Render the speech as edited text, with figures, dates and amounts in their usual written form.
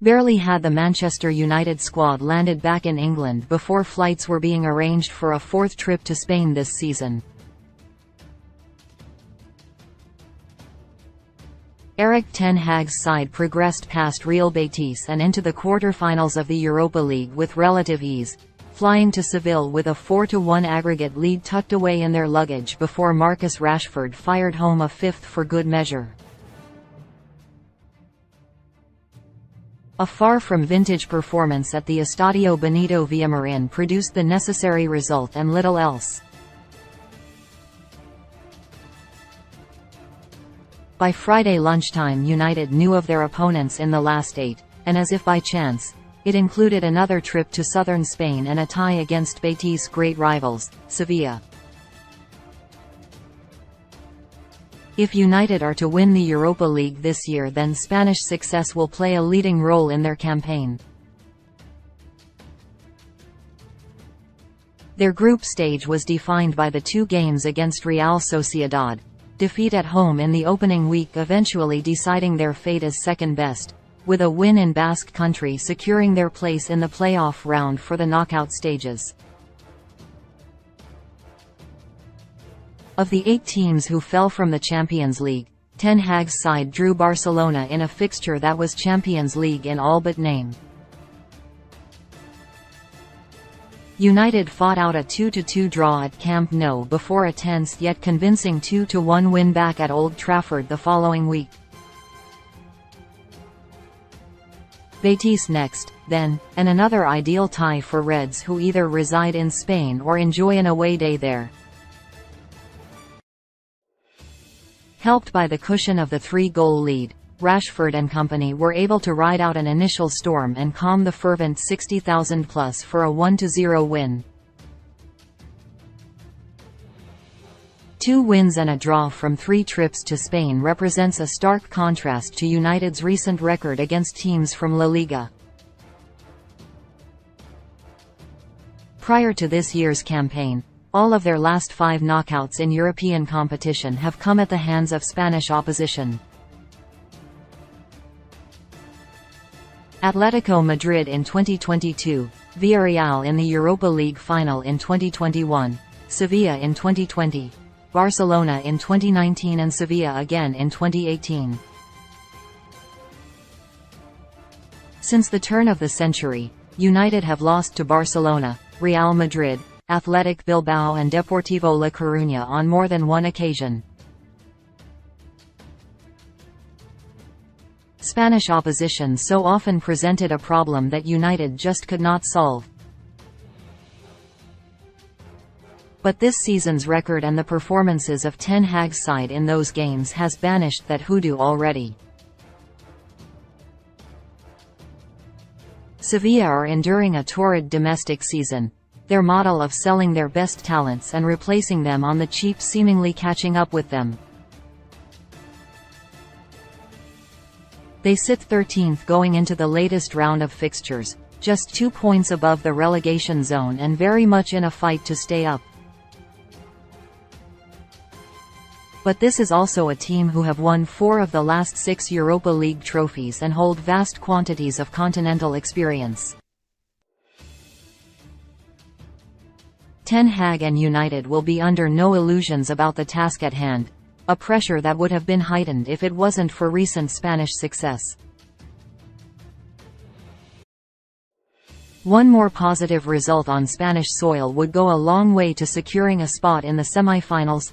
Barely had the Manchester United squad landed back in England before flights were being arranged for a fourth trip to Spain this season. Erik ten Hag's side progressed past Real Betis and into the quarter-finals of the Europa League with relative ease, flying to Seville with a 4-1 aggregate lead tucked away in their luggage before Marcus Rashford fired home a fifth for good measure. A far from vintage performance at the Estadio Benito Villamarin produced the necessary result and little else. By Friday lunchtime, United knew of their opponents in the last 8, and as if by chance, it included another trip to southern Spain and a tie against Betis' great rivals, Sevilla. If United are to win the Europa League this year, then Spanish success will play a leading role in their campaign. Their group stage was defined by the 2 games against Real Sociedad, defeat at home in the opening week eventually deciding their fate as second best, with a win in Basque Country securing their place in the playoff round for the knockout stages. Of the 8 teams who fell from the Champions League, Ten Hag's side drew Barcelona in a fixture that was Champions League in all but name. United fought out a 2-2 draw at Camp Nou before a tense yet convincing 2-1 win back at Old Trafford the following week. Betis next, then, and another ideal tie for Reds who either reside in Spain or enjoy an away day there. Helped by the cushion of the 3-goal lead, Rashford and company were able to ride out an initial storm and calm the fervent 60,000+ for a 1-0 win. 2 wins and a draw from 3 trips to Spain represents a stark contrast to United's recent record against teams from La Liga. Prior to this year's campaign, all of their last 5 knockouts in European competition have come at the hands of Spanish opposition. Atletico Madrid in 2022, Villarreal in the Europa League final in 2021, Sevilla in 2020, Barcelona in 2019 and Sevilla again in 2018. Since the turn of the century, United have lost to Barcelona, Real Madrid, Athletic Bilbao and Deportivo La Coruña on more than one occasion. Spanish opposition so often presented a problem that United just could not solve. But this season's record and the performances of Ten Hag's side in those games has banished that hoodoo already. Sevilla are enduring a torrid domestic season, their model of selling their best talents and replacing them on the cheap seemingly catching up with them. They sit 13th going into the latest round of fixtures, just 2 points above the relegation zone and very much in a fight to stay up. But this is also a team who have won 4 of the last 6 Europa League trophies and hold vast quantities of continental experience. Ten Hag and United will be under no illusions about the task at hand, a pressure that would have been heightened if it wasn't for recent Spanish success. One more positive result on Spanish soil would go a long way to securing a spot in the semi-finals.